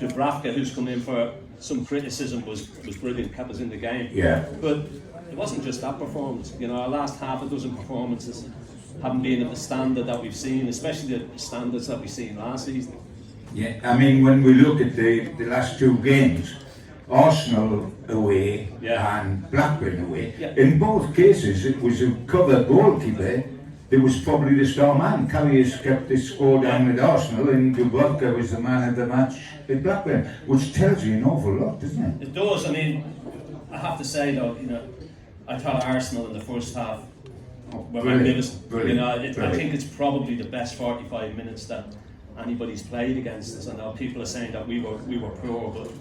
Dubravka, who's come in for some criticism, was brilliant, kept us in the game. Yeah. But it wasn't just that performance. You know, our last half a dozen performances haven't been at the standard that we've seen, especially the standards that we've seen last season. Yeah, I mean, when we look at the last two games, Arsenal away and Blackburn away, in both cases it was a cover goalkeeper that was probably the star man. Callias kept the score down with Arsenal, and Dubravka was the man of the match at Blackburn, which tells you an awful lot, doesn't it? It does. I mean, I have to say though, you know, I thought Arsenal in the first half were magnificent. You know, I think it's probably the best 45 minutes that anybody's played against us. I know people are saying that we were poor, but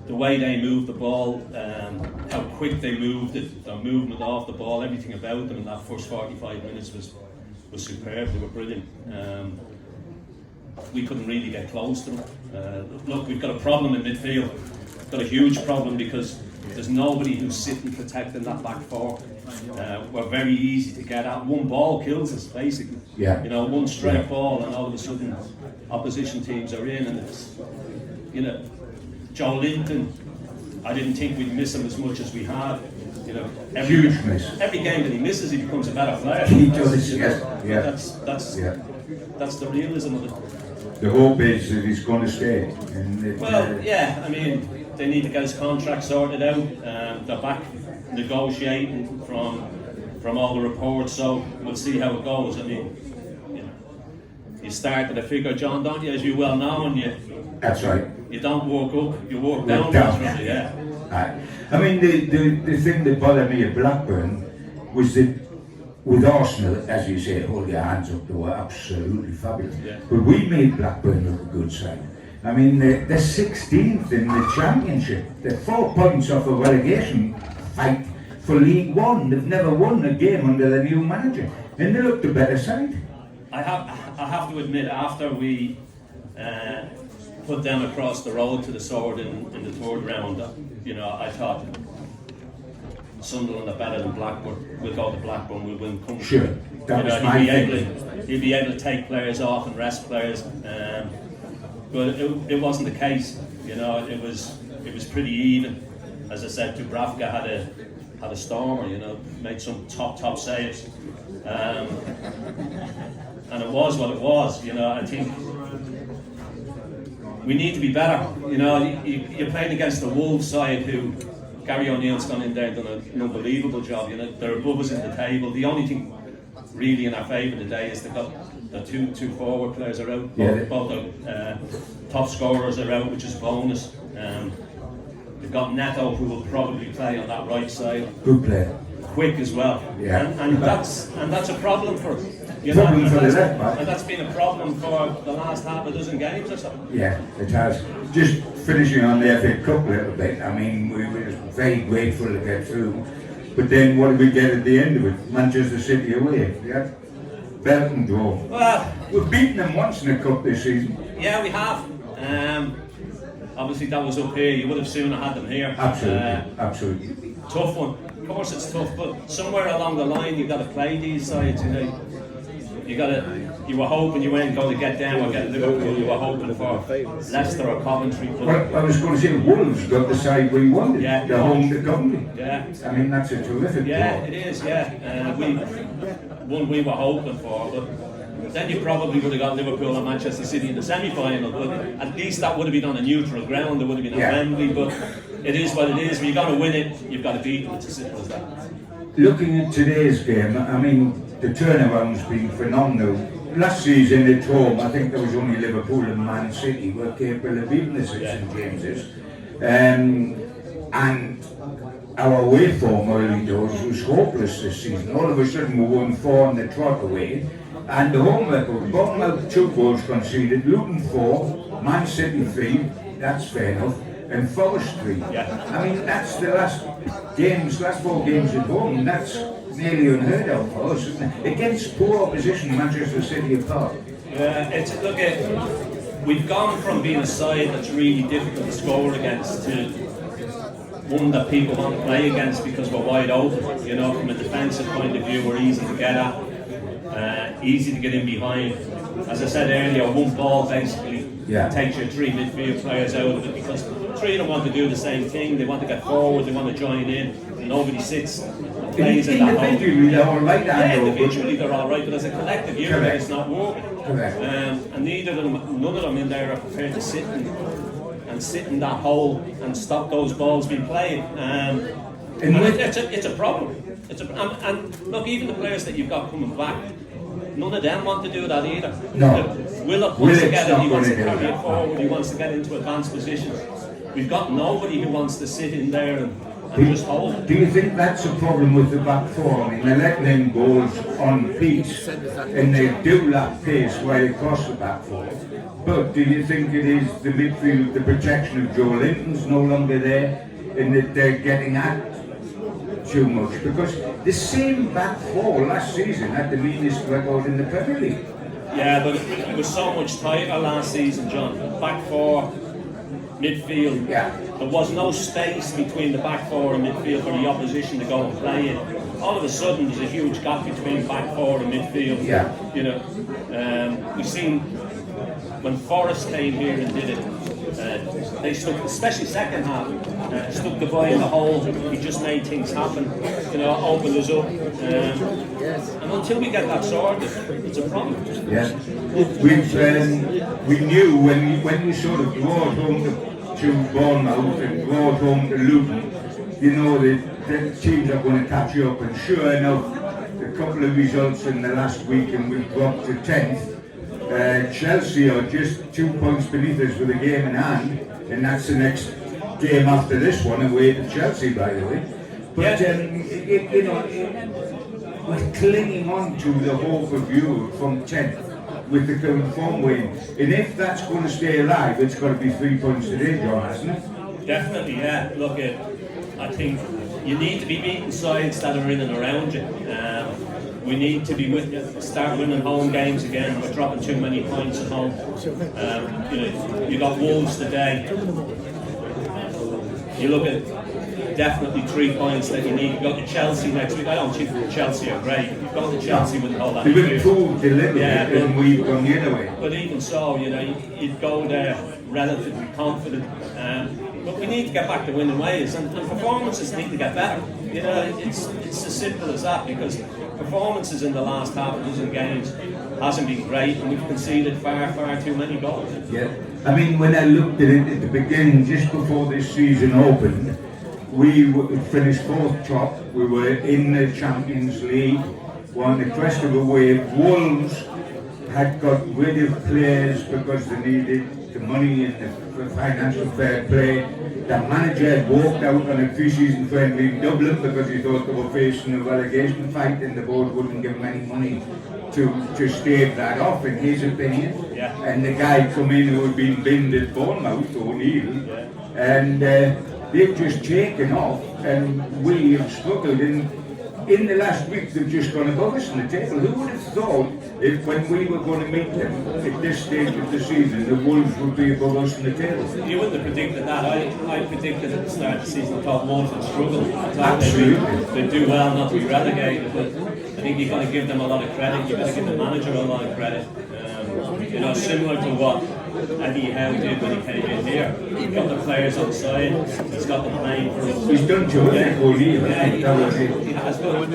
the way they moved the ball, how quick they moved it, their movement off the ball, everything about them in that first 45 minutes was superb. They were brilliant. We couldn't really get close to them. Look, we've got a problem in midfield. We've got a huge problem because there's nobody who's sitting protecting that back four. We're very easy to get at. One ball kills us, basically. Yeah. You know, one straight ball, and all of a sudden, opposition teams are in, and it's, you know, Joe Linton. I didn't think we'd miss him as much as we have. You know, Huge miss. Every game that he misses, he becomes a better player. He does, That's the realism of it. The hope is that he's going to stay. I mean, they need to get his contract sorted out. They're back negotiating from all the reports, so we'll see how it goes. I mean, you know, you start at a figure, John, don't you, as you well know, and that's right. You don't walk up, you walk down. Really, yeah. I mean, the thing that bothered me at Blackburn was that with Arsenal, as you say, hold your hands up, they were absolutely fabulous. Yeah. But we made Blackburn look a good side. I mean, they're 16th in the Championship. They're 4 points off a relegation fight for League One. They've never won a game under the new manager, and they looked a better side. I have to admit, after we put them across the road to the sword in the third round, you know, I thought Sunderland are better than Blackburn. We'll go to Blackburn, we'll win comfortably. Sure, that was my he'd be able to take players off and rest players, but it wasn't the case. You know, it was pretty even. As I said, Dubravka had a stormer. You know, made some top saves, and it was what it was. You know, I think we need to be better. You know, you're playing against the Wolves side who Gary O'Neill's gone in there and done an unbelievable job. You know, they're above us in the table. The only thing really in our favour today is they've got the two forward players are out. Both the top scorers are out, which is a bonus. They've got Neto, who will probably play on that right side. Good player. Quick as well. Yeah. And that's a problem for us. You know, and that's been a problem for the last half a dozen games or so. Yeah, it has. Just finishing on the FA Cup a little bit, I mean, we were very grateful to get through. But then what did we get at the end of it? Manchester City away, yeah? Belton draw. Well, we've beaten them once in the Cup this season. Yeah, we have. Obviously that was up here, you would have sooner had them here. Absolutely. Tough one. Of course it's tough, but somewhere along the line you've got to play these sides, you know. You were hoping you weren't going to get down or get Liverpool, you were hoping for Leicester or Coventry. Well, I was going to say Wolves got the side we wanted, the home to Coventry. Yeah. I mean, that's a terrific draw. It is, one we were hoping for, but then you probably would have got Liverpool and Manchester City in the semi-final, but at least that would have been on a neutral ground, it would have been at Wembley, but it is what it is. When you're going to win it, you've got to beat them, it's as simple as that. Looking at today's game, I mean, the turnaround's been phenomenal. Last season at home, I think there was only Liverpool and Man City were capable of beating the St James's. And our away form early doors was hopeless this season. All of a sudden we won 4 on the trot away. And the home record, Bournemouth 2 goals conceded, Luton 4, Man City 3, that's fair enough, and Forest 3. Yeah. I mean, that's the last 4 games at home, that's nearly unheard of for us, isn't it? Against poor opposition, Manchester City apart. We've gone from being a side that's really difficult to score against to one that people want to play against because we're wide open. You know, from a defensive point of view, we're easy to get at, easy to get in behind. As I said earlier, one ball basically takes your 3 midfield players out of it, because 3 of them want to do the same thing. They want to get forward, they want to join in, and nobody sits and plays in that hole. Individually, they're all right, yeah, individually they're all right, but as a collective unit, it's not working. Correct. And none of them in there are prepared to sit in that hole and stop those balls being played. It's a problem. And look, even the players that you've got coming back, none of them want to do that either. No. Willock wants to get it, he wants to carry it forward, he wants to get into advanced positions. We've got nobody who wants to sit in there and just hold it. Do you think that's a problem with the back four? I mean, they're letting in goals on piece, and they do lack pace right across the back four. But do you think it is the midfield, the protection of Joe Linton's no longer there, and that they're getting at too much? Because the same back four last season had the meanest record in the Premier League. Yeah, but it was so much tighter last season, John. Back four, midfield. Yeah. There was no space between the back four and midfield for the opposition to go and play in. All of a sudden, there's a huge gap between back four and midfield. Yeah. You know, we've seen when Forrest came here and did it, they stuck, especially second half, stuck the boy in the hole. He just made things happen, you know, opened us up. And until we get that sorted, it's a problem. Yeah. We knew when we sort of brought home to Bournemouth and brought home to Luton, you know, the teams are going to catch you up. And sure enough, a couple of results in the last week and we've dropped to 10th. Chelsea are just 2 points beneath us with a game in hand, and that's the next game after this one, away to Chelsea, by the way. But you know, we're clinging on to the hope of Europe from 10th with the current form win, and if that's going to stay alive, it's got to be 3 points today, John, hasn't it? Definitely, yeah. Look, I think you need to be beating sides that are in and around you. We need to be start winning home games again. We're dropping too many points at home. You know, you got Wolves today. You look at definitely 3 points that you need. You got to Chelsea next week. I don't think Chelsea are great. You've got to Chelsea with all that. They've been improved deliberately, and we've gone the other way. But even so, you know, you'd go there relatively confident. But we need to get back to winning ways, and performances need to get better. You know, it's as simple as that, because performances in the last half a dozen games hasn't been great, and we've conceded far too many goals. Yeah, I mean, when I looked at it at the beginning, just before this season opened, we finished 4th top. We were in the Champions League, won the crest of a wave. Wolves had got rid of players because they needed the money and the financial fair play. The manager had walked out on a pre-season friendly in Dublin because he thought they were facing a relegation fight and the board wouldn't give him any money to stave that off, in his opinion. Yeah. And the guy come in who had been binned at Bournemouth, O'Neill, and they've just taken off, and we have struggled. In the last week, they've just gone above us on the table. Who would have thought, if when we were going to meet them at this stage of the season, the Wolves would be above us on the table? You wouldn't have predicted that. I predicted at the start of the season, I thought Wolves would struggle. I thought they'd do well not to be relegated, but I think you've got to give them a lot of credit. You've got to give the manager a lot of credit. You know, similar to what Eddie Howe did when he came in here. He's got the players on side, he's got them playing for him. He's done terrific, O'Neill. Yeah, he has. But look,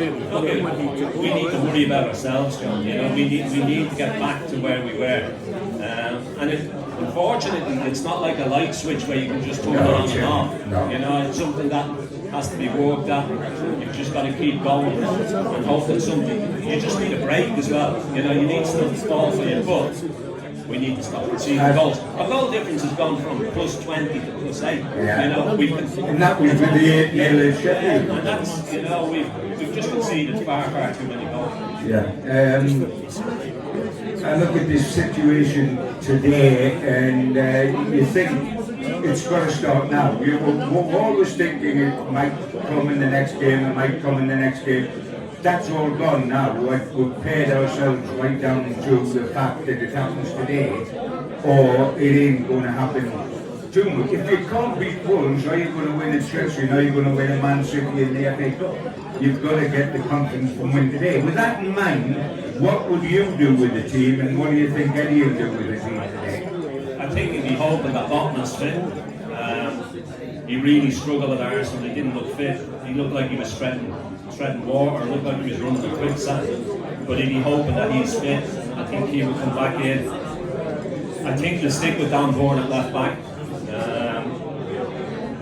we need to worry about ourselves, John. You know, we need to get back to where we were. And unfortunately, it's not like a light switch where you can just turn it on and off. No. You know, it's something that has to be worked at. You've just got to keep going and hope that something. You just need a break as well. You know, you need something to fall for you, but we need to stop conceding goals. Our goal difference has gone from +20 to +8. Yeah. You know, and that was with the 8-0 at Sheffield. and that's, you know, we've just conceded far too many goals. Yeah. I look at this situation today, and you think it's got to start now. We're always thinking it might come in the next game, it might come in the next game. That's all gone now. We've paid ourselves right down to the fact that it happens today, or it ain't going to happen too much. If you can't beat Wolves, are you going to win at Chelsea? Are you going to win a Man City in the FA Cup? You've got to get the confidence from win today. With that in mind, what would you do with the team, and what do you think Eddie will do with the team today? I I think he'd be hoping that Botman's fit. He really struggled at Arsenal. He didn't look fit. He looked like he was treading water. Looked like he was running a quicksand. But he'd be hoping that he's fit. I think he will come back in. I think he'll stick with Dan Bourne at left back.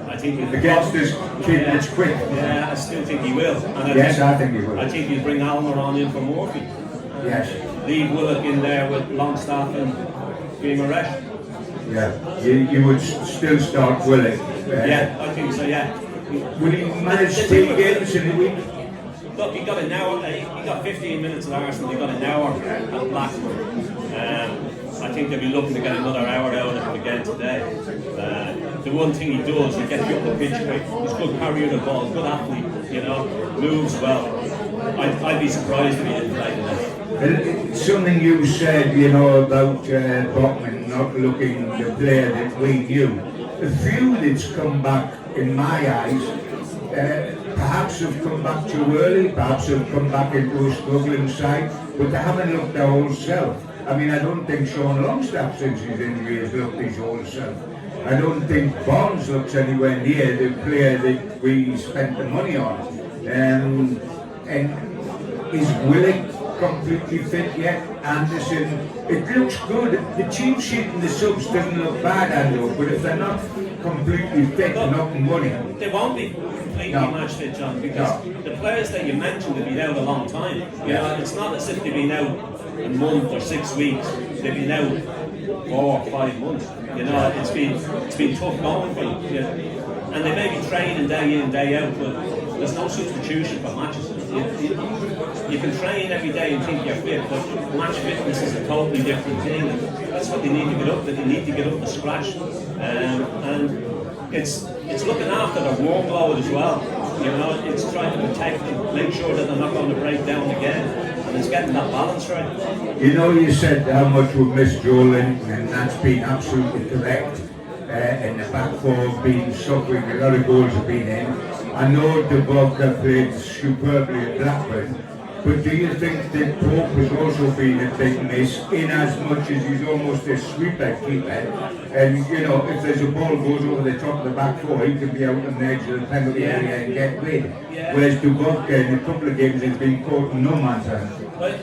I think against this kid that's quick. Yeah, I still think he will. And I think he will. I think he'll bring Almer on in for Murphy. Yes. Leave Willock in there with Longstaff and Guimaraes. Yeah, you would still start Willock. Yeah, I think so, yeah. Would he manage 3 games in a week? Look, he got an hour, he got 15 minutes at Arsenal, he got an hour at Blackburn. I think they'll be looking to get another hour out of him again today. The one thing he does, he gets you up the pitch quick. He's a good carrier of the ball, good athlete, you know, moves well. I'd be surprised if he didn't play today. Something you said, you know, about Botman not looking the player that we knew. A few that's come back, in my eyes, perhaps have come back too early, perhaps have come back into a struggling side, but they haven't looked their whole self. I mean, I don't think Sean Longstaff, since his injury, has looked his whole self. I don't think Barnes looks anywhere near the player that we spent the money on. And is Willock completely fit yet? Anderson, it looks good. The team sheet and the subs doesn't look bad, Ando, but if they're not completely fit and up and running, they won't be completely match fit, John, because the players that you mentioned have been out a long time. You know, it's not as if they've been out a month or 6 weeks. They've been out 4 or 5 months. You know, it's been tough going for them. You know? And they may be training day in, day out, but there's no substitution for matches. You can train every day and think you're fit, but match fitness is a totally different thing. That's what they need to get up to. They need to get up to scratch, and it's looking after their workload as well. You know, it's trying to protect them, make sure that they're not going to break down again, and it's getting that balance right. You know, you said how much we missed Joe Linton, and that's been absolutely correct. And the back four have been suffering, a lot of goals have been in. I know Dubovka played superbly at Blackburn, but do you think that Pope has also been a big miss, in as much as he's almost a sweeper keeper? And you know, if there's a ball goes over the top of the back four, he can be out on the edge of the penalty area and get rid. Whereas Dubovka in a couple of games has been caught in no man's hand. But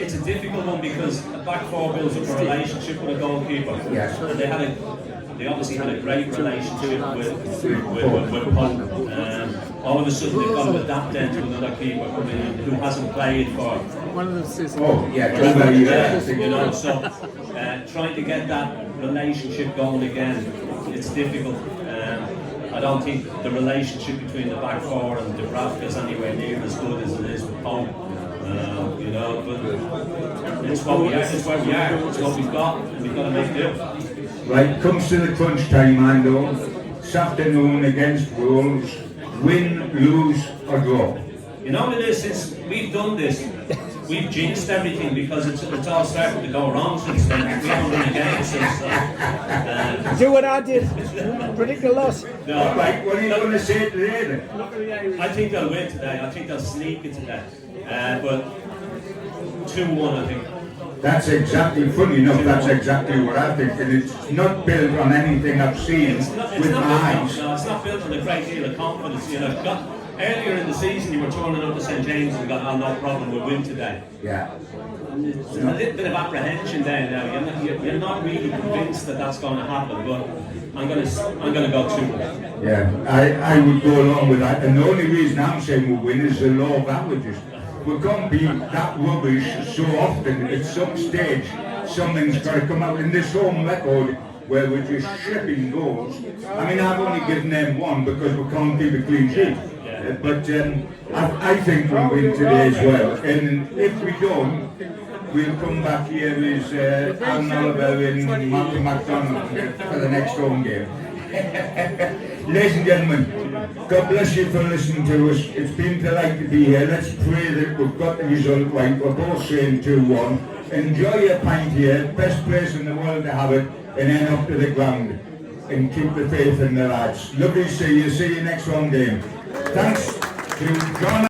it's a difficult one because the back four builds up a relationship with a goalkeeper. Yes. And they obviously had a great relationship with Pope. All of a sudden they've got to adapt then to another keeper coming in who hasn't played for one of the seasons. Oh yeah, you know, so trying to get that relationship going again, it's difficult. I don't think the relationship between the back four and Dubravka is anywhere near as good as it is with Pope. You know, but it's what we are, it's where we are, it's what we've got, and we've got to make do. Right, comes to the crunch time, Ando. This afternoon against Wolves, win, lose or draw? You know what it is, since we've done this, we've jinxed everything because it's all starting to go wrong since then. We haven't won a game since then. Do what I did, predict the loss. No, Right, what are you going to say today then? I think they'll win today, I think they'll sneak it today. But 2-1 I think. That's exactly, funny enough, that's exactly what I think, and it's not built on anything I've seen with my eyes. No, it's not built on a great deal of confidence. You know, earlier in the season you were turning up to St James and got, oh, no problem, we'll win today. Yeah. There's a little bit of apprehension there now. You're not really convinced that that's going to happen, but I'm going to go 2-1. Yeah, I would go along with that, and the only reason I'm saying we'll win is the law of averages. We can't be that rubbish so often. At some stage, something's got to come out. In this home record, where we're just shipping goals, I mean, I've only given them 1 because we can't keep a clean sheet. But I think we'll win today as well. And if we don't, we'll come back here with Alan Oliver and Malcolm MacDonald for the next home game. Ladies and gentlemen, God bless you for listening to us. It's been a delight to be here. Let's pray that we've got the result right. We're both saying 2-1. Enjoy your pint here, best place in the world to have it, and then up to the ground. And keep the faith in the lads. Lovely to see you. See you next home game. Thanks to John.